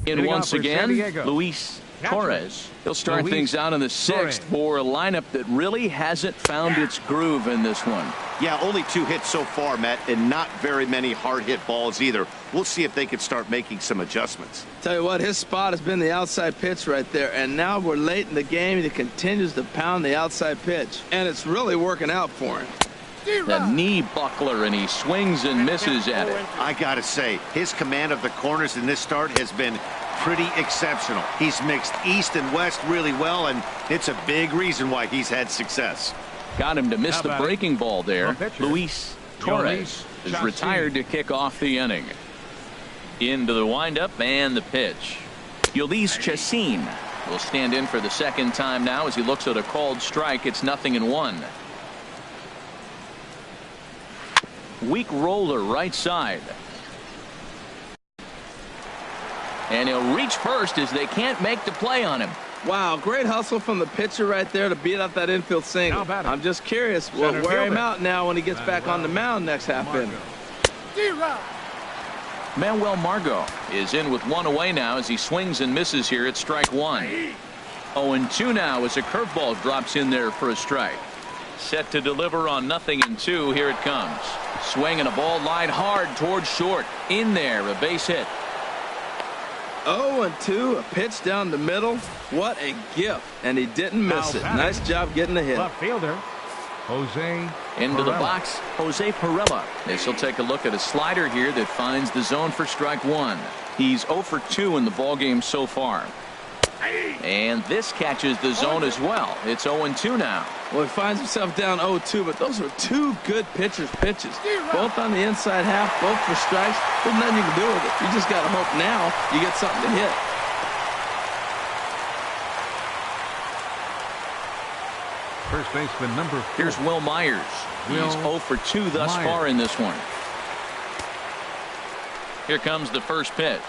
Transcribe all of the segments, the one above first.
In once again, Luis Torres. He'll start things out in the sixth for a lineup that really hasn't found its groove in this one. Yeah, only 2 hits so far, Matt, and not very many hard hit balls either. We'll see if they can start making some adjustments. Tell you what, his spot has been the outside pitch right there, and now we're late in the game. He continues to pound the outside pitch, and it's really working out for him. The knee buckler, and he swings and misses at it. I gotta say, his command of the corners in this start has been pretty exceptional. He's mixed east and west really well, and it's a big reason why he's had success. Got him to miss the breaking ball there. Luis Torres is retired to kick off the inning. Into the windup and the pitch. Yolis Chacin will stand in for the second time now as he looks at a called strike. It's 0-1. Weak roller right side. And he'll reach first as they can't make the play on him. Wow, great hustle from the pitcher right there to beat out that infield single. I'm just curious, we'll wear him out now when he gets back on the mound next half inning. Manuel Margot is in with 1 away now as he swings and misses here at strike 1. 0-2 now as a curveball drops in there for a strike. Set to deliver on 0-2. Here it comes. Swing and a ball lined hard towards short. In there, a base hit. 0-2, a pitch down the middle. What a gift. And he didn't miss it. Nice job getting the hit. Left fielder, Jose into the Perella. box, Jose Perella. As he'll take a look at a slider here that finds the zone for strike 1. He's 0 for 2 in the ballgame so far. And this catches the zone as well. It's 0-2 now. Well, he finds himself down 0-2, but those are 2 good pitchers' pitches. Both on the inside half, both for strikes. There's nothing you can do with it. You just got to hope now you get something to hit. First baseman number 4. Here's Will Myers. He's 0 for 2 thus far in this one. Here comes the first pitch.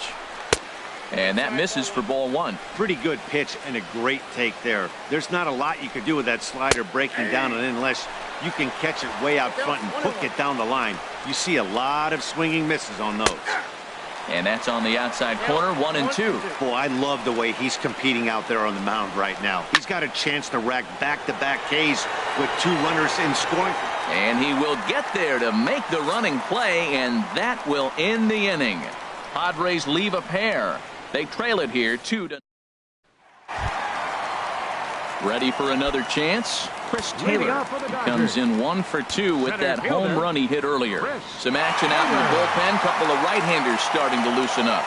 And that misses for ball 1. Pretty good pitch and a great take there. There's not a lot you could do with that slider breaking down and in unless you can catch it way out front and hook it down the line. You see a lot of swinging misses on those. And that's on the outside corner, 1-2. Boy, I love the way he's competing out there on the mound right now. He's got a chance to rack back-to-back Ks with 2 runners in scoring. And he will get there to make the running play, and that will end the inning. Padres leave a pair. They trail it here 2-0. Ready for another chance? Chris Taylor comes in 1 for 2 with that home run he hit earlier. Some action out in the bullpen. Couple of right-handers starting to loosen up.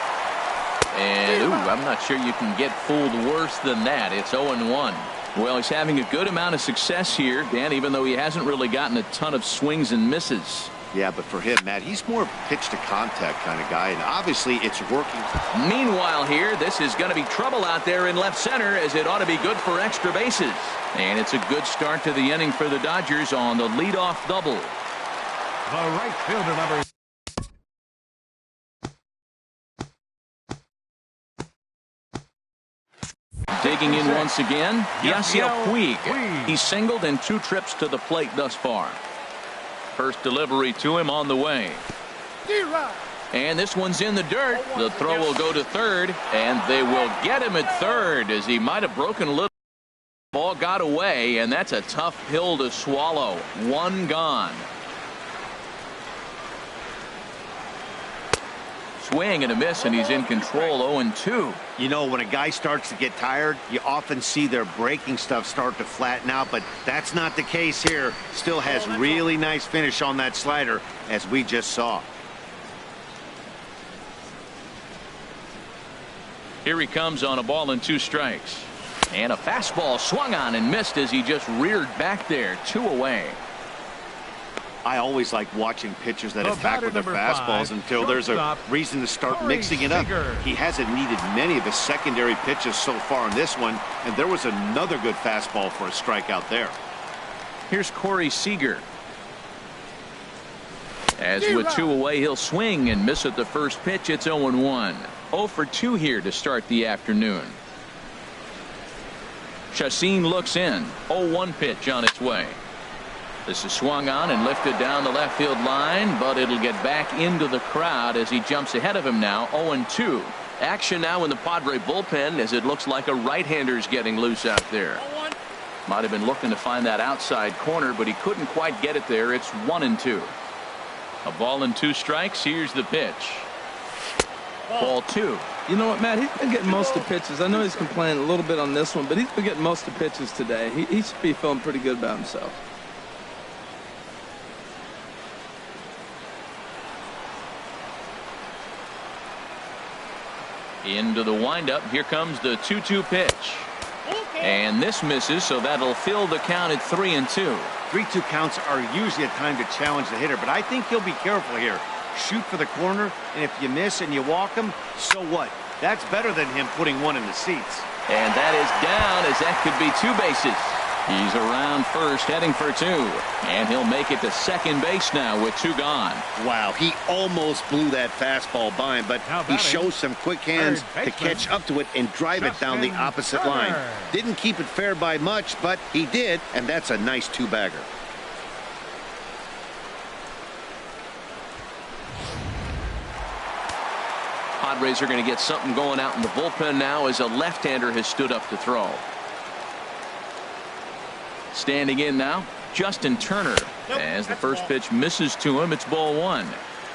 And I'm not sure you can get fooled worse than that. It's 0-1. Well, he's having a good amount of success here, Dan, even though he hasn't really gotten a ton of swings and misses. Yeah, but for him, Matt, he's more of a pitch-to-contact kind of guy, and obviously it's working. Meanwhile here, this is going to be trouble out there in left center as it ought to be good for extra bases. And it's a good start to the inning for the Dodgers on the leadoff double. The right fielder number. Digging in once again, Yasiel Puig. He's singled in 2 trips to the plate thus far. First delivery to him on the way. And this one's in the dirt. The throw will go to third, and they will get him at third as he might have broken a little. Ball got away, and that's a tough pill to swallow. 1 gone. Swing and a miss, and he's in control. 0-2. You know, when a guy starts to get tired, you often see their breaking stuff start to flatten out, but that's not the case here. Still has really nice finish on that slider, as we just saw. Here he comes on a ball and 2 strikes. And a fastball swung on and missed as he just reared back there. 2 away. I always like watching pitchers that attack with their fastballs until there's a reason to start mixing it up. He hasn't needed many of his secondary pitches so far in this one, and there was another good fastball for a strikeout there. Here's Corey Seager. As with 2 away, he'll swing and miss at the first pitch. It's 0-1. 0 for 2 here to start the afternoon. Chacin looks in. 0-1 pitch on its way. This is swung on and lifted down the left field line, but it'll get back into the crowd as he jumps ahead of him now. 0-2. Action now in the Padre bullpen as it looks like a right-hander's getting loose out there. Might have been looking to find that outside corner, but he couldn't quite get it there. It's 1-2. A ball and 2 strikes. Here's the pitch. Ball 2. You know what, Matt? He's been getting most of the pitches. I know he's complaining a little bit on this one, but he's been getting most of the pitches today. He should be feeling pretty good about himself. Into the windup. Here comes the 2-2 pitch. And this misses, so that'll fill the count at 3-2. 3-2 counts are usually a time to challenge the hitter, but I think he'll be careful here. Shoot for the corner, and if you miss and you walk him, so what? That's better than him putting one in the seats. And that is down, as that could be 2 bases. He's around first, heading for 2. And he'll make it to second base now with 2 gone. Wow, he almost blew that fastball by him, but he shows some quick hands to catch up to it and drive it down the opposite line. Didn't keep it fair by much, but he did, and that's a nice 2-bagger. Padres are going to get something going out in the bullpen now as a left-hander has stood up to throw. Standing in now, Justin Turner. As the first pitch misses to him, it's ball 1.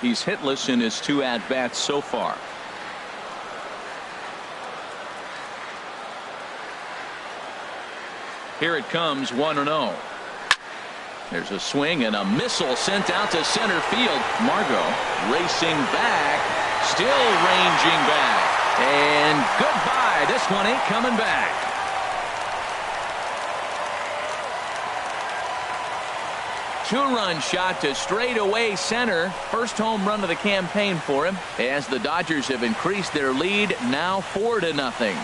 He's hitless in his 2 at-bats so far. Here it comes, 1-0. There's a swing and a missile sent out to center field. Margot racing back, still ranging back. And goodbye. This one ain't coming back. Two-run shot to straightaway center. First home run of the campaign for him, as the Dodgers have increased their lead now 4-0.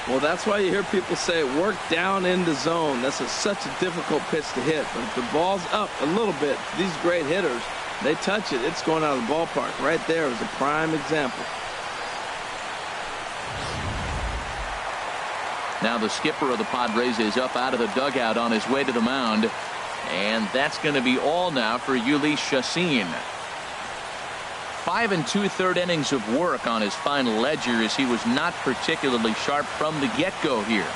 Well, that's why you hear people say work down in the zone. That's such a difficult pitch to hit. But if the ball's up a little bit, these great hitters, they touch it, it's going out of the ballpark. Right there is a prime example. Now the skipper of the Padres is up out of the dugout on his way to the mound. And that's going to be all now for Jhoulys Chacín. 5 2/3 innings of work on his final ledger, as he was not particularly sharp from the get-go here.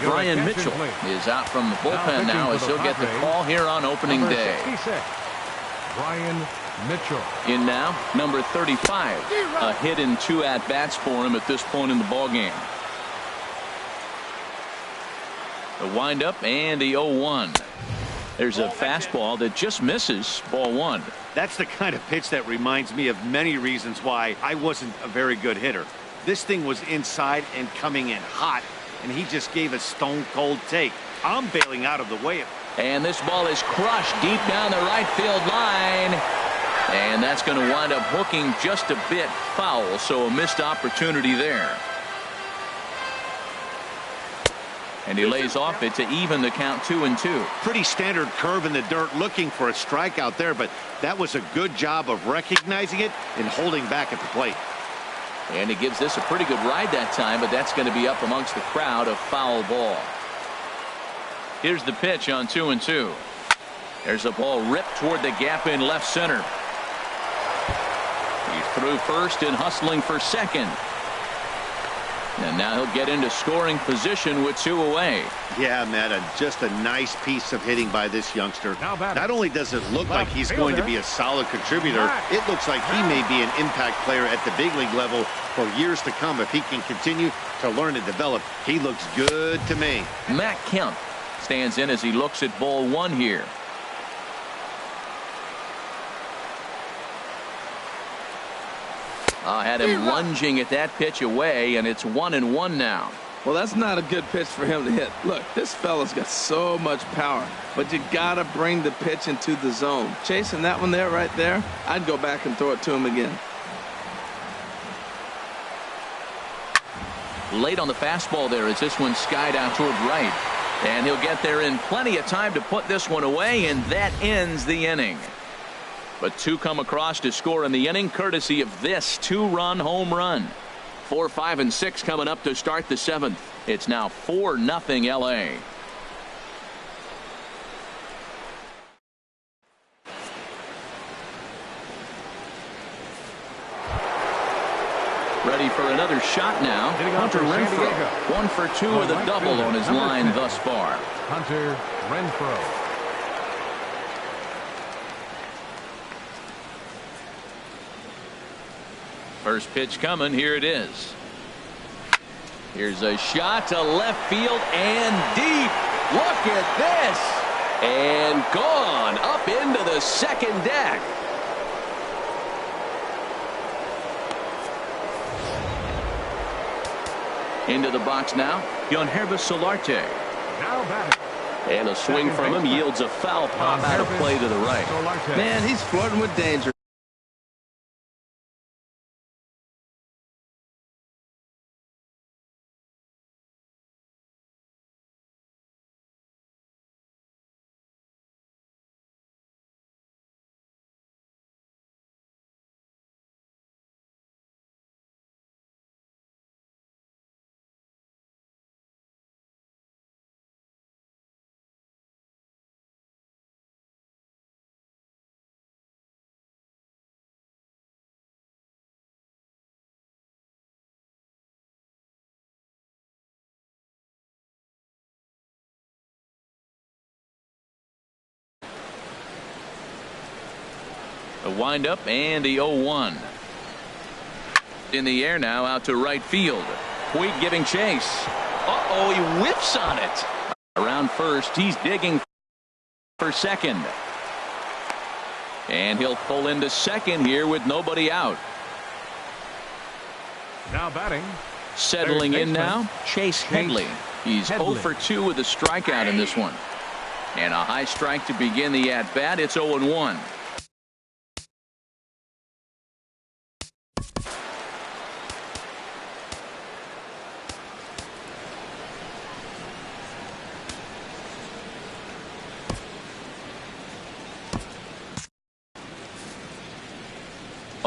Brian Mitchell is out from the bullpen now, as he'll get the call here on opening day. 66, Brian Mitchell. In now, number 35. A hit in 2 at-bats for him at this point in the ballgame. The windup and the 0-1. There's a fastball that just misses, ball 1. That's the kind of pitch that reminds me of many reasons why I wasn't a very good hitter. This thing was inside and coming in hot, and he just gave a stone-cold take. I'm bailing out of the way of it. And this ball is crushed deep down the right field line. And that's going to wind up hooking just a bit foul, so a missed opportunity there. And he lays off it to even the count 2-2. Pretty standard curve in the dirt, looking for a strikeout there, but that was a good job of recognizing it and holding back at the plate. And he gives this a pretty good ride that time, but that's going to be up amongst the crowd, a foul ball. Here's the pitch on 2-2. There's a ball ripped toward the gap in left center. He's through first and hustling for second. And now he'll get into scoring position with 2 away. Yeah, Matt, just a nice piece of hitting by this youngster. Not only does it look like he's going to be a solid contributor, it looks like he may be an impact player at the big league level for years to come if he can continue to learn and develop. He looks good to me. Matt Kemp stands in as he looks at ball 1 here. Had him lunging at that pitch away, and it's 1-1 now. Well, that's not a good pitch for him to hit. Look, this fella's got so much power, but you got to bring the pitch into the zone. Chasing that one there, right there, I'd go back and throw it to him again. Late on the fastball there as this one skied out toward right. And he'll get there in plenty of time to put this one away, and that ends the inning. But 2 come across to score in the inning, courtesy of this 2-run home run. 4, 5, and 6 coming up to start the 7th. It's now 4-0 LA. Ready for another shot now. Hunter Renfroe. 1 for 2 with a double on his line thus far. Hunter Renfroe. First pitch coming. Here it is. Here's a shot to left field and deep. Look at this. And gone up into the second deck. Into the box now, Yonhervis Solarte. Now batting. And a swing from him yields a foul pop out of play to the right. Man, he's flirting with danger. A windup and the 0-1. In the air now out to right field. Puig giving chase. Uh-oh, he whiffs on it. Around first, he's digging for second. And he'll pull into second here with nobody out. Now batting. Settling in now, Chase Headley. He's 0 for 2 with a strikeout in this one. And a high strike to begin the at-bat. It's 0-1.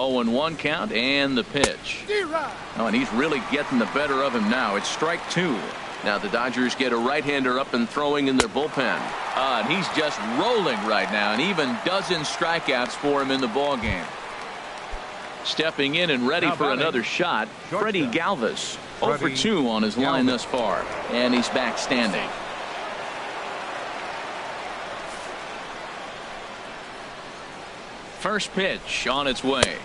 Oh, and 1 count and the pitch. Oh, and he's really getting the better of him now. It's strike 2. Now the Dodgers get a right-hander up and throwing in their bullpen. And he's just rolling right now, and even dozen strikeouts for him in the ballgame. Stepping in and ready for another shot, Freddie Galvis. 0 for 2 on his line thus far, and he's back standing. First pitch on its way.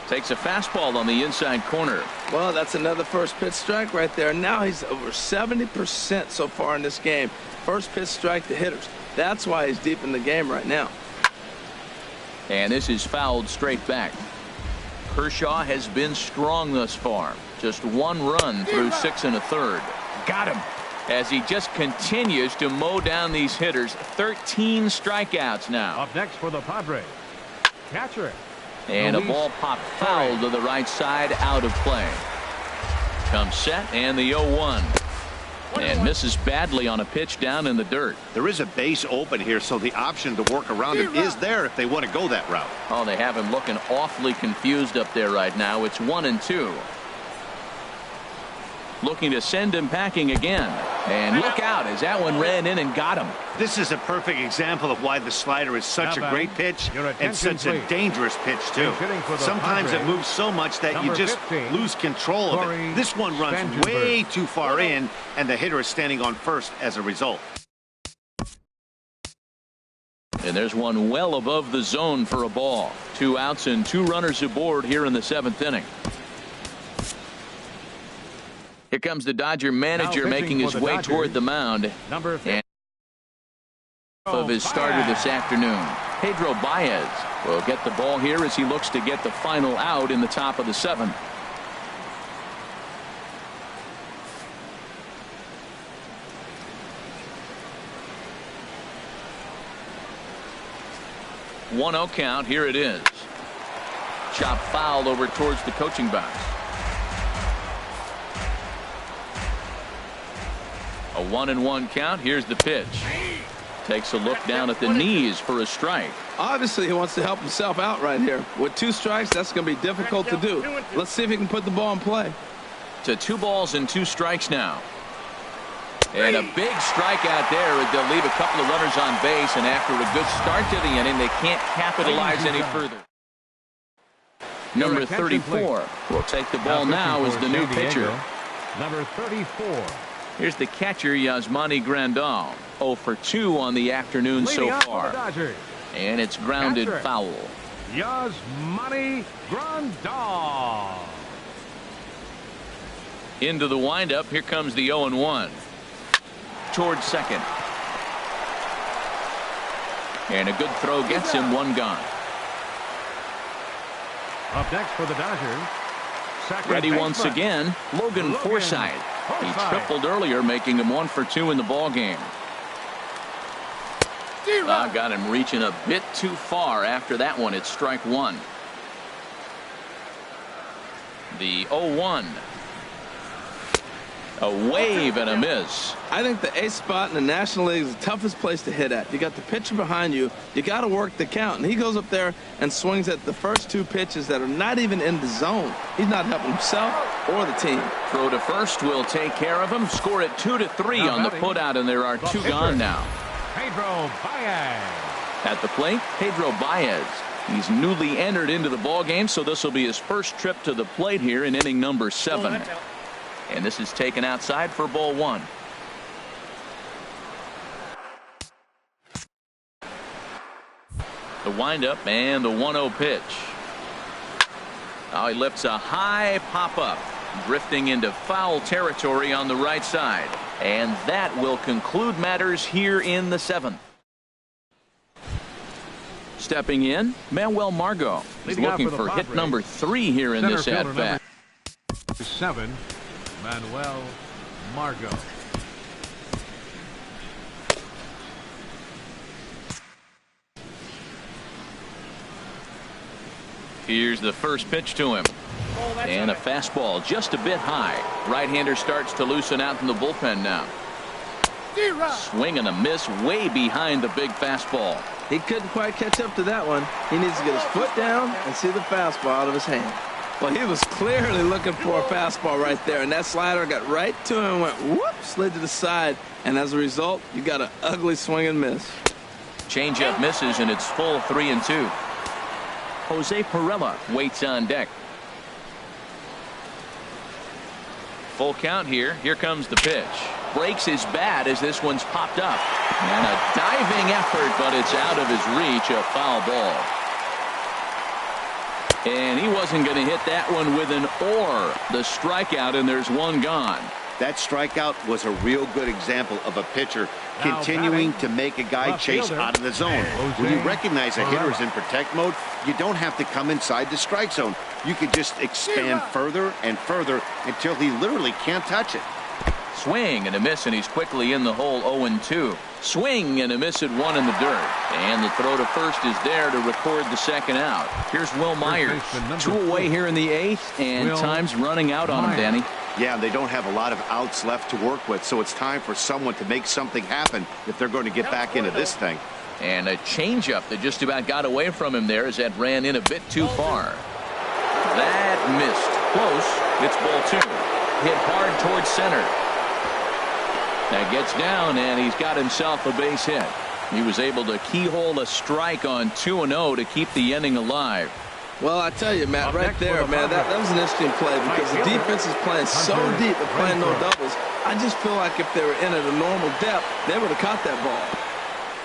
Takes a fastball on the inside corner. Well, that's another first pitch strike right there. Now he's over 70% so far in this game. First pitch strike to hitters. That's why he's deep in the game right now. And this is fouled straight back. Kershaw has been strong thus far. Just 1 run through 6 1/3. Got him. As he just continues to mow down these hitters. 13 strikeouts now. Up next for the Padres, catcher. And a ball popped foul to the right side, out of play. Comes set and the 0-1. And misses badly on a pitch down in the dirt. There is a base open here, so the option to work around him is there if they want to go that route. Oh, they have him looking awfully confused up there right now. It's 1-2. Looking to send him packing again. And look out as that one ran in and got him. This is a perfect example of why the slider is such a great pitch and such a dangerous pitch too. Sometimes it moves so much that you just lose control of it. This one runs way too far in, and the hitter is standing on first as a result. And there's one well above the zone for a ball. 2 outs and 2 runners aboard here in the 7th inning. Here comes the Dodger manager making his way toward the mound. And of his starter this afternoon, Pedro Baez will get the ball here as he looks to get the final out in the top of the 7th. One 0 count. Here it is. Chop foul over towards the coaching box. A 1-1 count. Here's the pitch. Takes a look down at the knees for a strike. Obviously, he wants to help himself out right here. With 2 strikes, that's going to be difficult to do. Let's see if he can put the ball in play. To 2 balls and 2 strikes now. And a big strikeout there. They'll leave a couple of runners on base, and after a good start to the inning, they can't capitalize any further. Number 34 will take the ball now as the new pitcher. Number 34. Here's the catcher, Yasmani Grandal. 0 for 2 on the afternoon so far. And it's grounded foul. Yasmani Grandal. Into the windup. Here comes the 0-1. Towards second. And a good throw gets him one gone. Up next for the Dodgers. Ready once again, Logan Forsythe. He tripled earlier, making him 1 for 2 in the ball game. Got him reaching a bit too far after that one. It's strike one. The 0-1. A wave and a miss. I think the ace spot in the National League is the toughest place to hit at. You got the pitcher behind you. You got to work the count. And he goes up there and swings at the first 2 pitches that are not even in the zone. He's not helping himself or the team. Throw to first will take care of him. Score it 2-3 on the putout, and there are 2 gone now. Pedro Baez. At the plate, Pedro Baez. He's newly entered into the ball game, so this will be his first trip to the plate here in inning number 7. And this is taken outside for ball 1. The windup and the 1-0 pitch. Now he lifts a high pop-up, drifting into foul territory on the right side. And that will conclude matters here in the 7th. Stepping in, Manuel Margot. He's looking for hit number 3 here in this at-bat. 7, Manuel Margot. Here's the first pitch to him. And a fastball just a bit high. Right-hander starts to loosen out from the bullpen now. Swing and a miss way behind the big fastball. He couldn't quite catch up to that one. He needs to get his foot down and see the fastball out of his hand. Well, he was clearly looking for a fastball right there, and that slider got right to him and went whoop, slid to the side, and as a result, you got an ugly swing and miss. Changeup misses, and it's full 3-2. Jose Perella waits on deck. Full count here. Here comes the pitch. Breaks his bat as this one's popped up. And a diving effort, but it's out of his reach. A foul ball. And he wasn't going to hit that one with an or. The strikeout, and there's one gone. That strikeout was a real good example of a pitcher continuing to make a guy chase out of the zone. When you recognize a hitter is in protect mode, you don't have to come inside the strike zone. You can just expand further and further until he literally can't touch it. Swing and a miss, and he's quickly in the hole. 0-2. Swing and a miss at 1 in the dirt. And the throw to first is there to record the second out. Here's Will Myers. 2 away here in the 8th, and time's running out on him, Danny. Yeah, they don't have a lot of outs left to work with, so it's time for someone to make something happen if they're going to get back into this thing. And a changeup that just about got away from him there as that ran in a bit too far. That missed. Close. It's ball 2. Hit hard towards center. That gets down, and he's got himself a base hit. He was able to keyhole a strike on 2-0 to keep the inning alive. Well, I tell you, Matt, right there, man, that was an interesting play because the defense is playing so deep and playing no doubles. I just feel like if they were in at a normal depth, they would have caught that ball.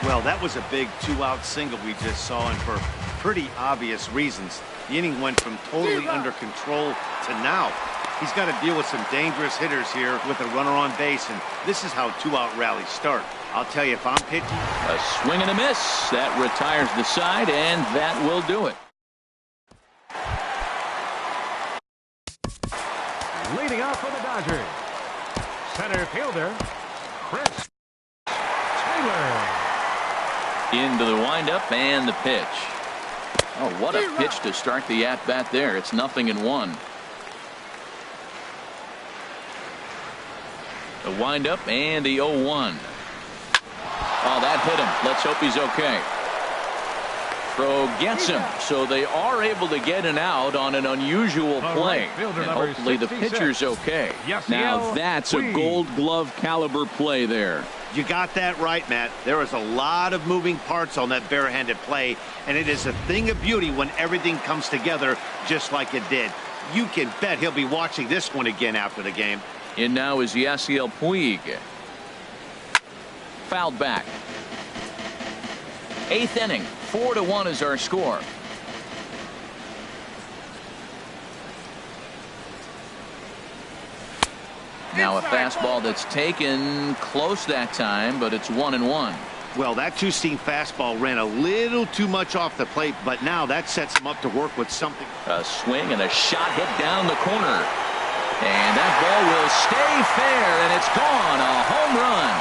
Well, that was a big 2-out single we just saw, and for pretty obvious reasons. The inning went from totally under control to now. He's got to deal with some dangerous hitters here with a runner on base, and this is how 2-out rallies start. I'll tell you, if I'm pitching. A swing and a miss. That retires the side, and that will do it. Leading off for the Dodgers, center fielder, Chris Taylor. Into the windup and the pitch. Oh, what a pitch to start the at-bat there. It's 0-1. The windup and the 0-1. Oh, that hit him. Let's hope he's okay. Throw gets him, so they are able to get an out on an unusual play. And hopefully the pitcher's okay. Now that's a Gold Glove caliber play there. You got that right, Matt. There is a lot of moving parts on that barehanded play, and it is a thing of beauty when everything comes together just like it did. You can bet he'll be watching this one again after the game. In now is Yasiel Puig. Fouled back. 8th inning. 4-1 is our score. Now a fastball that's taken close that time, but it's 1-1. Well, that two-seam fastball ran a little too much off the plate, but now that sets him up to work with something. A swing and a shot hit down the corner. And that ball will stay fair, and it's gone. A home run.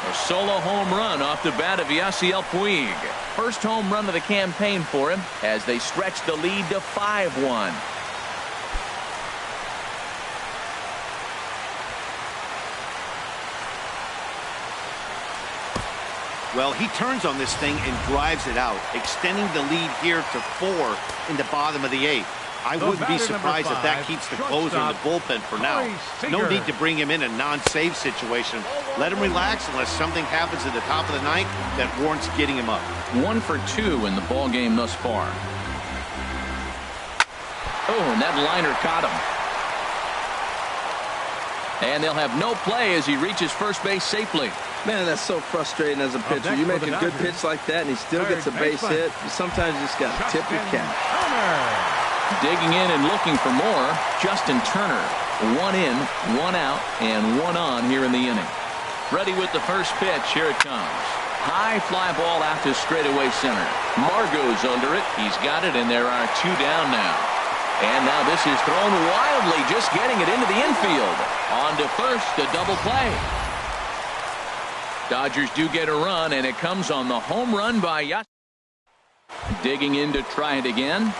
A solo home run off the bat of Yasiel Puig. First home run of the campaign for him as they stretch the lead to 5-1. Well, he turns on this thing and drives it out, extending the lead here to 4 in the bottom of the 8th. I wouldn't be surprised if that keeps the closer in the bullpen for now. No need to bring him in a non-save situation. Let him relax unless something happens at the top of the 9th that warrants getting him up. 1 for 2 in the ball game thus far. Oh, and that liner caught him. And they'll have no play as he reaches first base safely. Man, that's so frustrating as a pitcher. You make a good pitch like that and he still gets a base hit. Sometimes you just got to tip your cap. Digging in and looking for more, Justin Turner. 1 in, 1 out, and 1 on here in the inning. Ready with the first pitch. Here it comes. High fly ball out to straightaway center. Margot's under it. He's got it, and there are 2 down now. And now this is thrown wildly, just getting it into the infield. On to first, a double play. Dodgers do get a run, and it comes on the home run by Yasiel. Digging in to try it again.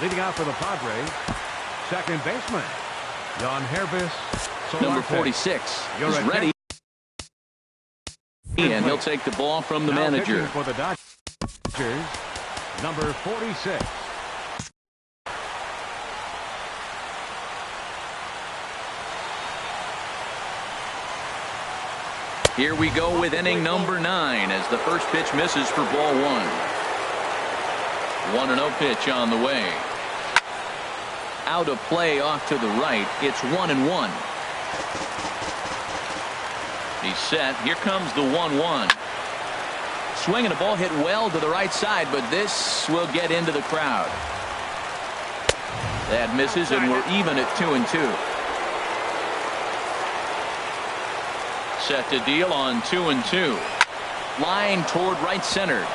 Leading out for the Padres, second baseman, Jan Hervis. Number 46 is ready. And he'll take the ball from the manager. For the Dodgers, number 46. Here we go with inning number 9 as the first pitch misses for ball 1. 1-0 pitch on the way. Out of play off to the right. It's 1-1. He's set. Here comes the 1-1. Swing and a ball hit well to the right side, but this will get into the crowd. That misses, and we're even at 2-2. Set to deal on 2-2. Line toward right center.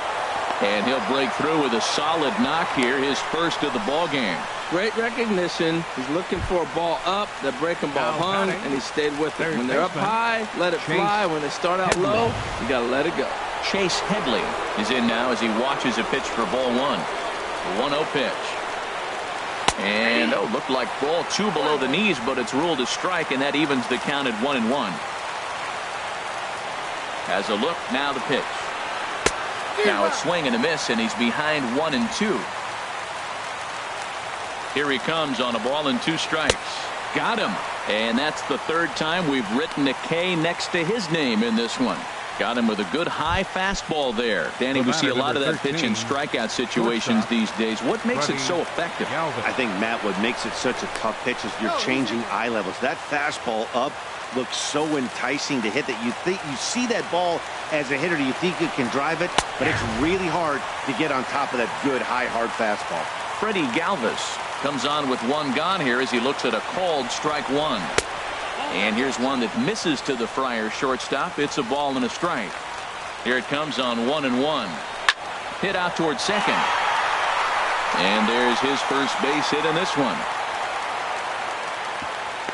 And he'll break through with a solid knock here, his first of the ball game. Great recognition. He's looking for a ball up. The breaking ball hung, and he stayed with it. When they're up high, let it fly. When they start out low, you got to let it go. Chase Headley is in now as he watches a pitch for ball 1. The 1-0 pitch. And, looked like ball 2 below the knees, but it's ruled a strike, and that evens the count at 1-1. Has a look, now the pitch. Now a swing and a miss, and he's behind 1-2. Here he comes on a ball and 2 strikes. Got him. And that's the 3rd time we've written a K next to his name in this one. Got him with a good high fastball there. Danny, we see a lot of that pitch in strikeout situations these days. What makes it so effective? I think, Matt, what makes it such a tough pitch is you're changing eye levels. That fastball up looks so enticing to hit that you think you see that ball as a hitter. You think you can drive it, but it's really hard to get on top of that good high hard fastball. Freddie Galvis comes on with 1 gone here as he looks at a called strike 1. And here's one that misses to the Friars shortstop. It's a ball and a strike. Here it comes on 1-1. Hit out towards second. And there's his first base hit in this one.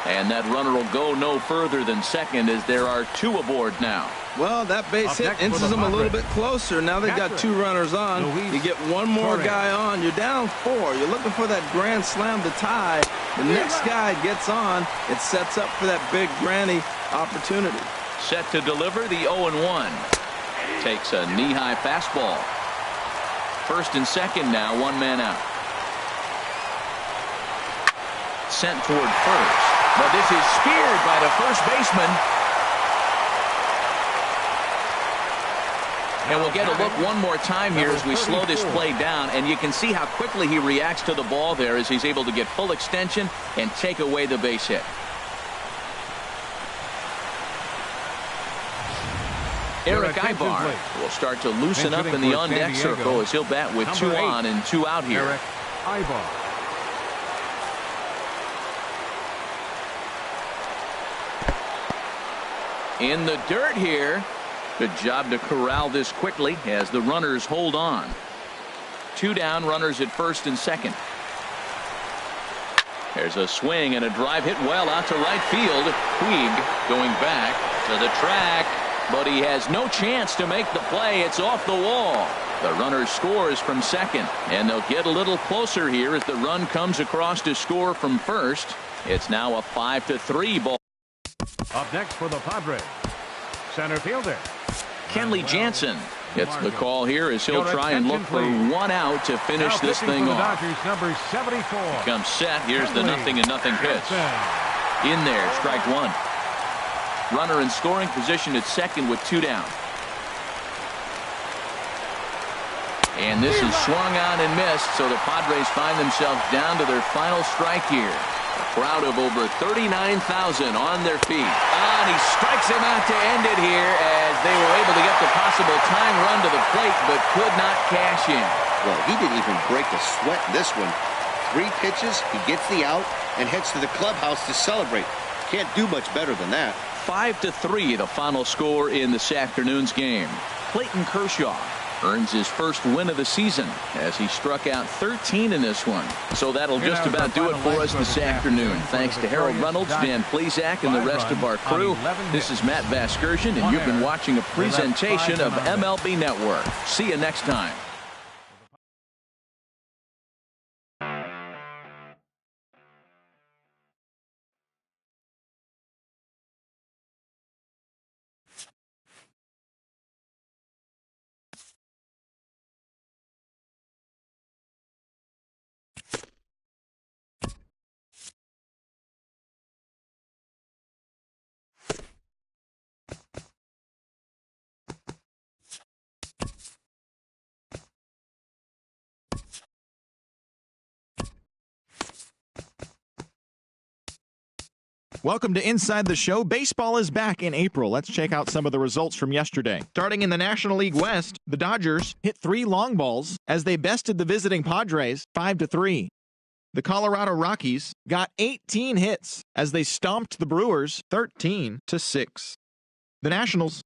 And that runner will go no further than second as there are 2 aboard now. Well, that base hit inches them a little bit closer. Now they've got 2 runners on. You get one more guy on. You're down 4. You're looking for that grand slam to tie. The next guy gets on. It sets up for that big granny opportunity. Set to deliver the 0-1. Takes a knee-high fastball. First and second now, 1 man out. Sent toward first. But this is speared by the first baseman. And we'll get a look one more time here as we slow this play down. And you can see how quickly he reacts to the ball there as he's able to get full extension and take away the base hit. Eric Ibar will start to loosen up in the on-deck circle as he'll bat with 2 on and 2 out here. Eric Ibar. In the dirt here. Good job to corral this quickly as the runners hold on. 2 down, runners at first and second. There's a swing and a drive hit well out to right field. Puig going back to the track, but he has no chance to make the play. It's off the wall. The runner scores from second, and they'll get a little closer here as the run comes across to score from first. It's now a 5-3 ball. Up next for the Padres, center fielder Kenley Jansen gets the call here as he'll try and look for 1 out to finish this thing off. Number 74. Comes set. Here's the 0-0 pitch. In there, strike 1. Runner in scoring position at second with 2 down. And this is swung on and missed, so the Padres find themselves down to their final strike here. A crowd of over 39,000 on their feet. And he strikes him out to end it here as they were able to get the possible tying run to the plate but could not cash in. Well, he didn't even break a sweat in this one. 3 pitches, he gets the out and heads to the clubhouse to celebrate. Can't do much better than that. 5-3 the final score in this afternoon's game. Clayton Kershaw earns his first win of the season as he struck out 13 in this one. So that'll just about do it for us this afternoon. Thanks to Harold Reynolds, Dan Plesac, and the rest of our crew. This is Matt Vasgersian, and you've been watching a presentation of MLB Network. See you next time. Welcome to Inside the Show. Baseball is back in April. Let's check out some of the results from yesterday. Starting in the National League West, the Dodgers hit 3 long balls as they bested the visiting Padres 5-3. The Colorado Rockies got 18 hits as they stomped the Brewers 13-6. The Nationals